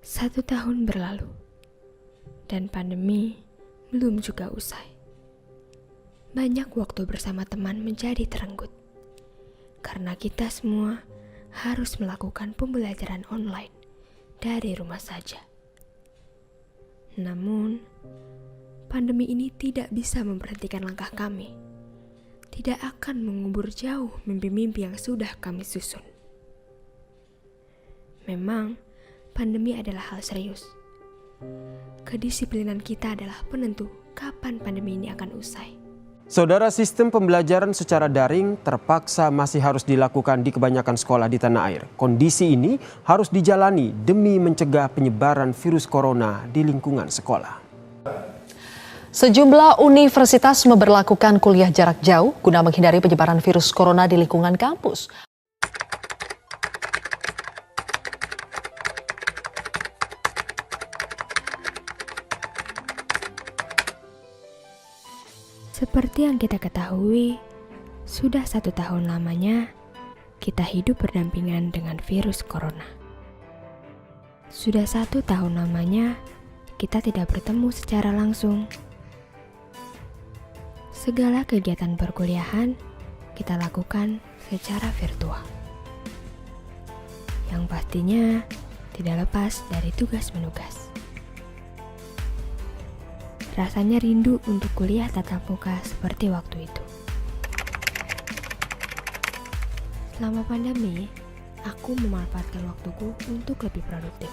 1 tahun berlalu, dan pandemi belum juga usai. Banyak waktu bersama teman menjadi terenggut, karena kita semua harus melakukan pembelajaran online dari rumah saja. Namun, pandemi ini tidak bisa memberhentikan langkah kami. Tidak akan mengubur jauh mimpi-mimpi yang sudah kami susun. Memang, pandemi adalah hal serius. Kedisiplinan kita adalah penentu kapan pandemi ini akan usai. Saudara, sistem pembelajaran secara daring terpaksa masih harus dilakukan di kebanyakan sekolah di tanah air. Kondisi ini harus dijalani demi mencegah penyebaran virus corona di lingkungan sekolah. Sejumlah universitas memberlakukan kuliah jarak jauh guna menghindari penyebaran virus corona di lingkungan kampus. Seperti yang kita ketahui, sudah 1 tahun lamanya kita hidup berdampingan dengan virus corona. Sudah 1 tahun lamanya kita tidak bertemu secara langsung. Segala kegiatan perkuliahan kita lakukan secara virtual. Yang pastinya tidak lepas dari tugas menugas. Rasanya rindu untuk kuliah tatap muka seperti waktu itu. Selama pandemi, aku memanfaatkan waktuku untuk lebih produktif.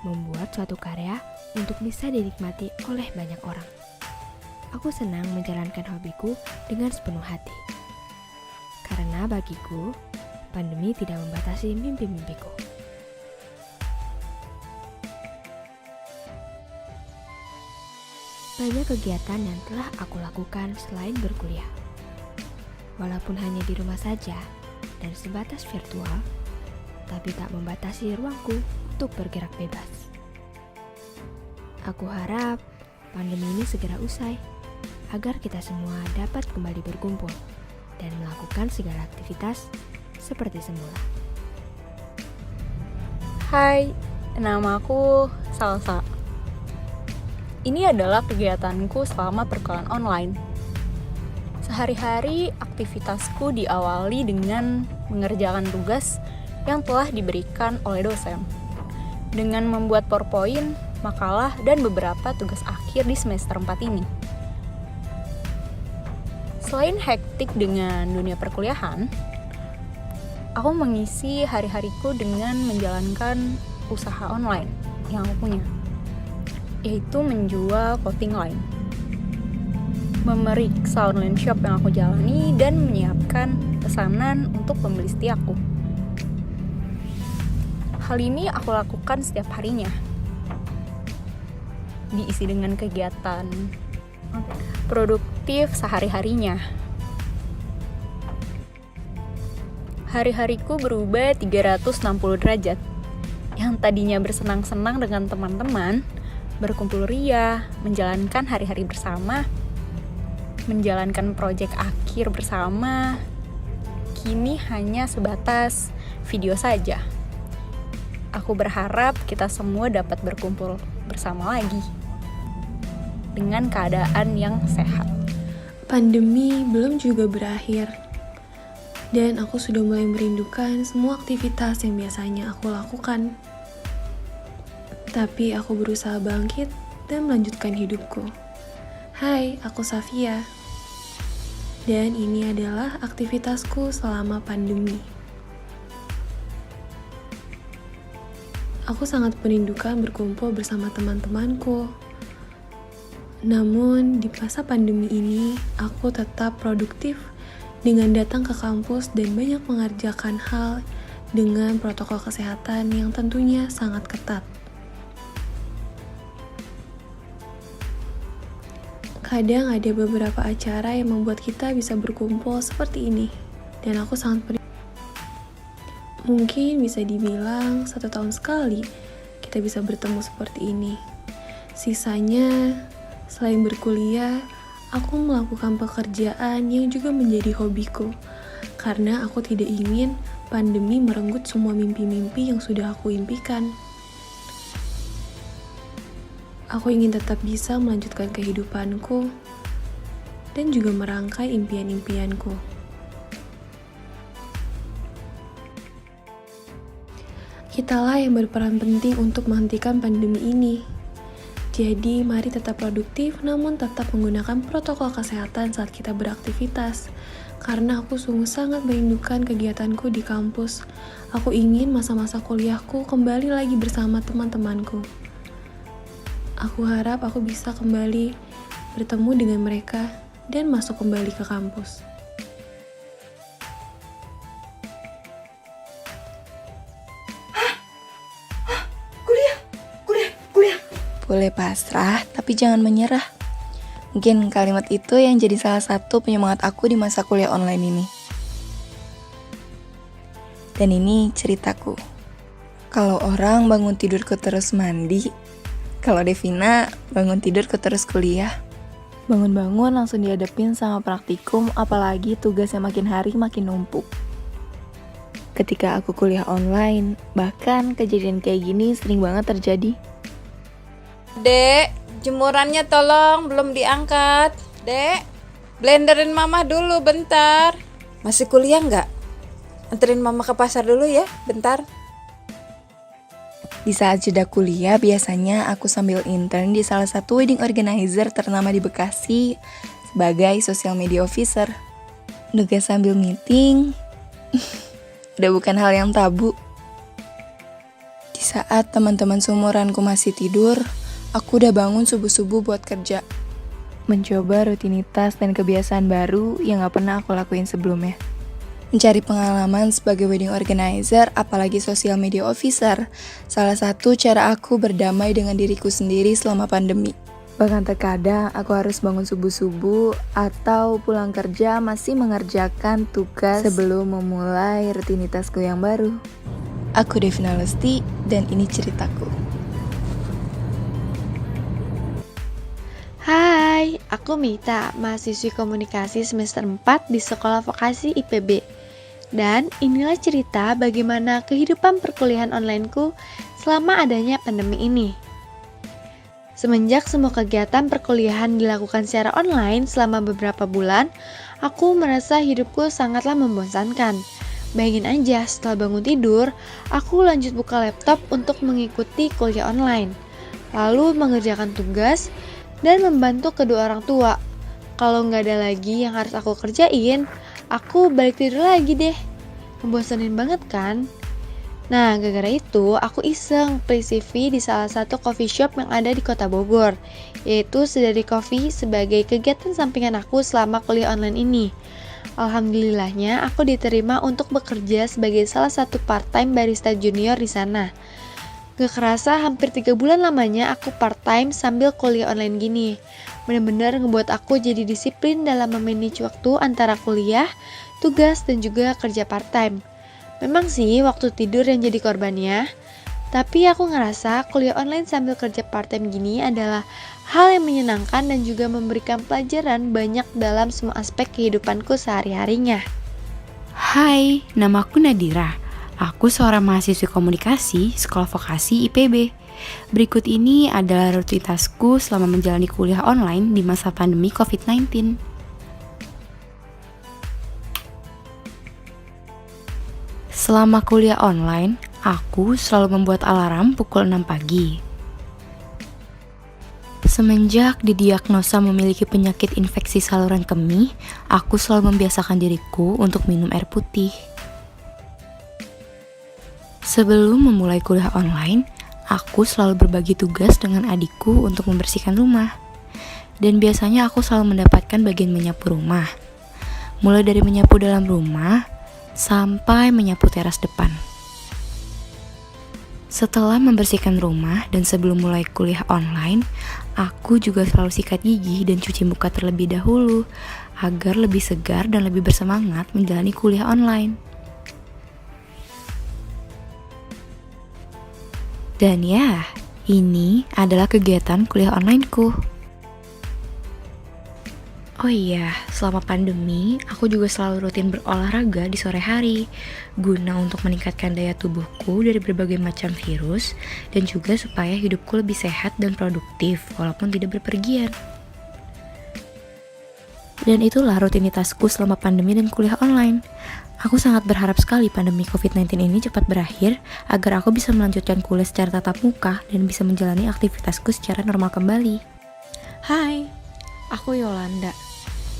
Membuat suatu karya untuk bisa dinikmati oleh banyak orang. Aku senang menjalankan hobiku dengan sepenuh hati. Karena bagiku, pandemi tidak membatasi mimpi-mimpiku. Banyak kegiatan yang telah aku lakukan selain berkuliah. Walaupun hanya di rumah saja dan sebatas virtual, tapi tak membatasi ruangku untuk bergerak bebas. Aku harap pandemi ini segera usai, agar kita semua dapat kembali berkumpul dan melakukan segala aktivitas seperti semula. Hai, nama aku Salsa. Ini adalah kegiatanku selama perkuliahan online. Sehari-hari aktivitasku diawali dengan mengerjakan tugas yang telah diberikan oleh dosen. Dengan membuat PowerPoint, makalah, dan beberapa tugas akhir di semester 4 ini. Selain hektik dengan dunia perkuliahan, aku mengisi hari-hariku dengan menjalankan usaha online yang aku punya, yaitu menjual clothing line, memeriksa online shop yang aku jalani, dan menyiapkan pesanan untuk pembeli setiaku. Hal ini aku lakukan setiap harinya, diisi dengan kegiatan produktif sehari-harinya. Hari-hariku berubah 360 derajat. Yang tadinya bersenang-senang dengan teman-teman, berkumpul ria, menjalankan hari-hari bersama, menjalankan proyek akhir bersama, kini hanya sebatas video saja. Aku berharap kita semua dapat berkumpul bersama lagi dengan keadaan yang sehat. Pandemi belum juga berakhir, dan aku sudah mulai merindukan semua aktivitas yang biasanya aku lakukan. Tapi aku berusaha bangkit dan melanjutkan hidupku. Hai, aku Safia. Dan ini adalah aktivitasku selama pandemi. Aku sangat merindukan berkumpul bersama teman-temanku. Namun, di masa pandemi ini, aku tetap produktif dengan datang ke kampus dan banyak mengerjakan hal dengan protokol kesehatan yang tentunya sangat ketat. Kadang ada beberapa acara yang membuat kita bisa berkumpul seperti ini, dan aku sangat mungkin bisa dibilang 1 tahun sekali kita bisa bertemu seperti ini. Sisanya, selain berkuliah, aku melakukan pekerjaan yang juga menjadi hobiku, karena aku tidak ingin pandemi merenggut semua mimpi-mimpi yang sudah aku impikan. Aku ingin tetap bisa melanjutkan kehidupanku dan juga merangkai impian-impianku. Kitalah yang berperan penting untuk menghentikan pandemi ini. Jadi, mari tetap produktif namun tetap menggunakan protokol kesehatan saat kita beraktivitas. Karena aku sungguh sangat merindukan kegiatanku di kampus. Aku ingin masa-masa kuliahku kembali lagi bersama teman-temanku. Aku harap aku bisa kembali bertemu dengan mereka dan masuk kembali ke kampus. Boleh pasrah, tapi jangan menyerah. Mungkin kalimat itu yang jadi salah satu penyemangat aku di masa kuliah online ini. Dan ini ceritaku. Kalau orang bangun tidur ke terus mandi, kalau Devina bangun tidur ke terus kuliah. Bangun-bangun langsung dihadapin sama praktikum, apalagi tugasnya makin hari makin numpuk. Ketika aku kuliah online, bahkan kejadian kayak gini sering banget terjadi. Dek, jemurannya tolong belum diangkat. Dek, blenderin mama dulu bentar. Masih kuliah nggak? Anterin mama ke pasar dulu ya, bentar. Di saat jeda kuliah, biasanya aku sambil intern di salah satu wedding organizer ternama di Bekasi sebagai social media officer. Nugas sambil meeting, udah bukan hal yang tabu. Di saat teman-teman seumuranku masih tidur, aku udah bangun subuh-subuh buat kerja. Mencoba rutinitas dan kebiasaan baru yang gak pernah aku lakuin sebelumnya. Mencari pengalaman sebagai wedding organizer, apalagi social media officer, salah satu cara aku berdamai dengan diriku sendiri selama pandemi. Bahkan terkadang aku harus bangun subuh-subuh atau pulang kerja masih mengerjakan tugas sebelum memulai rutinitasku yang baru. Aku Devina Lesti, dan ini ceritaku. Hai, aku Mita, mahasiswi komunikasi semester 4 di Sekolah Vokasi IPB. Dan inilah cerita bagaimana kehidupan perkuliahan onlineku selama adanya pandemi ini. Semenjak semua kegiatan perkuliahan dilakukan secara online selama beberapa bulan, aku merasa hidupku sangatlah membosankan. Bayangin aja, setelah bangun tidur, aku lanjut buka laptop untuk mengikuti kuliah online, lalu mengerjakan tugas, dan membantu kedua orang tua. Kalau nggak ada lagi yang harus aku kerjain, aku balik tidur lagi deh. Membosanin banget kan? Nah, gara-gara itu aku iseng play CV di salah satu coffee shop yang ada di kota Bogor, yaitu Sedari Coffee sebagai kegiatan sampingan aku selama kuliah online ini. Alhamdulillahnya aku diterima untuk bekerja sebagai salah satu part-time barista junior di sana. Gak kerasa hampir 3 bulan lamanya aku part-time sambil kuliah online gini. Bener-bener ngebuat aku jadi disiplin dalam memanage waktu antara kuliah, tugas, dan juga kerja part-time. Memang sih waktu tidur yang jadi korbannya, tapi aku ngerasa kuliah online sambil kerja part-time gini adalah hal yang menyenangkan dan juga memberikan pelajaran banyak dalam semua aspek kehidupanku sehari-harinya. Hai, nama aku Nadira. Aku seorang mahasiswi komunikasi Sekolah Vokasi IPB. Berikut ini adalah rutinitasku selama menjalani kuliah online di masa pandemi COVID-19. Selama kuliah online, aku selalu membuat alarm pukul 6 pagi. Semenjak didiagnosa memiliki penyakit infeksi saluran kemih, aku selalu membiasakan diriku untuk minum air putih. Sebelum memulai kuliah online, aku selalu berbagi tugas dengan adikku untuk membersihkan rumah. Dan biasanya aku selalu mendapatkan bagian menyapu rumah. Mulai dari menyapu dalam rumah, sampai menyapu teras depan. Setelah membersihkan rumah dan sebelum mulai kuliah online, aku juga selalu sikat gigi dan cuci muka terlebih dahulu, agar lebih segar dan lebih bersemangat menjalani kuliah online. Dan ya, ini adalah kegiatan kuliah onlineku. Oh iya, selama pandemi, aku juga selalu rutin berolahraga di sore hari, guna untuk meningkatkan daya tubuhku dari berbagai macam virus, dan juga supaya hidupku lebih sehat dan produktif, walaupun tidak berpergian. Dan itulah rutinitasku selama pandemi dan kuliah online. Aku sangat berharap sekali pandemi COVID-19 ini cepat berakhir, agar aku bisa melanjutkan kuliah secara tatap muka dan bisa menjalani aktivitasku secara normal kembali. Hai, aku Yolanda.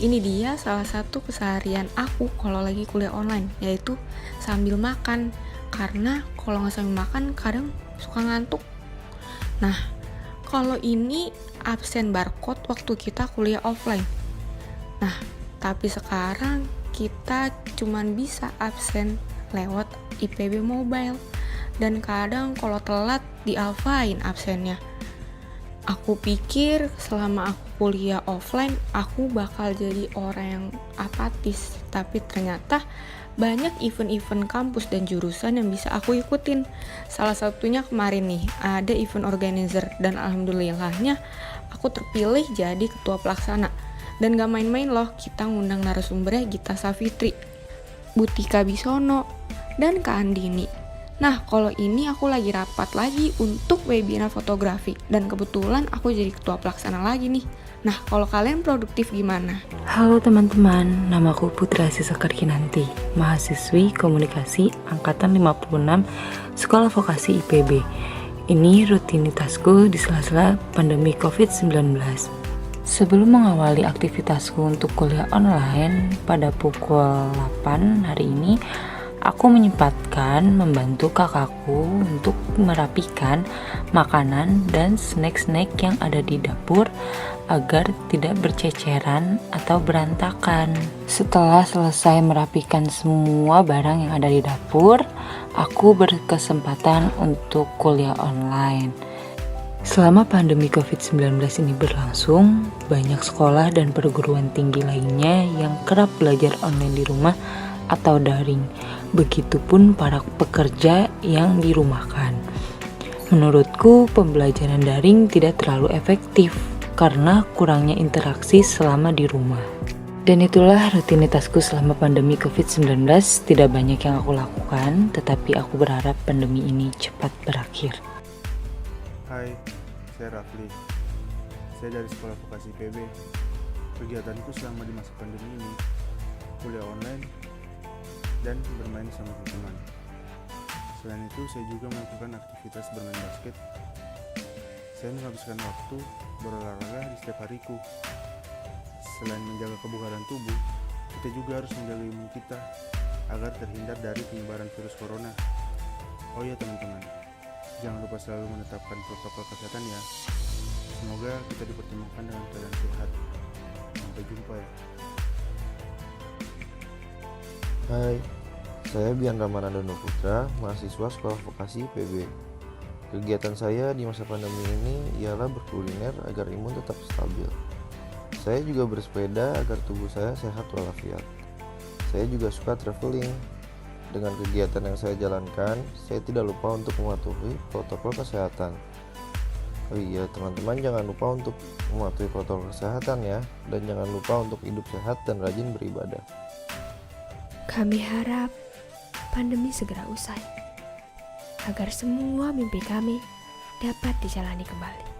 Ini dia salah satu keseharian aku kalau lagi kuliah online, yaitu sambil makan. Karena kalau nggak sambil makan kadang suka ngantuk. Nah, kalau ini absen barcode waktu kita kuliah offline. Nah, tapi sekarang kita cuman bisa absen lewat IPB Mobile. Dan kadang kalau telat dialfain absennya. Aku pikir selama aku kuliah offline, aku bakal jadi orang yang apatis. Tapi ternyata banyak event-event kampus dan jurusan yang bisa aku ikutin. Salah satunya kemarin nih, ada event organizer. Dan alhamdulillahnya aku terpilih jadi ketua pelaksana. Dan gak main-main loh, kita ngundang narasumbernya Gita Savitri, Butika Bisono, dan Kak Andini. Nah, kalau ini aku lagi rapat lagi untuk webinar fotografi. Dan kebetulan aku jadi ketua pelaksana lagi nih. Nah, kalau kalian produktif gimana? Halo teman-teman, namaku Putra Sisakar Kinanti, mahasiswi komunikasi angkatan 56 Sekolah Vokasi IPB. Ini rutinitasku di sela-sela pandemi COVID-19. Sebelum mengawali aktivitasku untuk kuliah online pada pukul 8 hari ini, aku menyempatkan membantu kakakku untuk merapikan makanan dan snack-snack yang ada di dapur agar tidak berceceran atau berantakan. Setelah selesai merapikan semua barang yang ada di dapur, aku berkesempatan untuk kuliah online. Selama pandemi COVID-19 ini berlangsung, banyak sekolah dan perguruan tinggi lainnya yang kerap belajar online di rumah atau daring. Begitupun para pekerja yang dirumahkan. Menurutku, pembelajaran daring tidak terlalu efektif karena kurangnya interaksi selama di rumah. Dan itulah rutinitasku selama pandemi COVID-19. Tidak banyak yang aku lakukan, tetapi aku berharap pandemi ini cepat berakhir. Hai, saya Rafli. Saya dari Sekolah Vokasi IPB. Kegiatanku selama di masa pandemi ini, kuliah online dan bermain sama teman-teman. Selain itu, saya juga melakukan aktivitas bermain basket. Saya menghabiskan waktu berolahraga di setiap hariku. Selain menjaga kebugaran tubuh, kita juga harus menjaga imun kita agar terhindar dari penyebaran virus corona. Oh iya teman-teman, jangan lupa selalu menetapkan protokol kesehatan ya. Semoga kita dipertemukan dengan keadaan sehat. Sampai jumpa ya. Hai, saya Bian Ramananda Putra, mahasiswa Sekolah Vokasi IPB. Kegiatan saya di masa pandemi ini ialah berkuliner agar imun tetap stabil. Saya juga bersepeda agar tubuh saya sehat walafiat. Saya juga suka traveling. Dengan kegiatan yang saya jalankan, saya tidak lupa untuk mematuhi protokol kesehatan. Oh iya, teman-teman jangan lupa untuk mematuhi protokol kesehatan ya, dan jangan lupa untuk hidup sehat dan rajin beribadah. Kami harap pandemi segera usai, agar semua mimpi kami dapat dijalani kembali.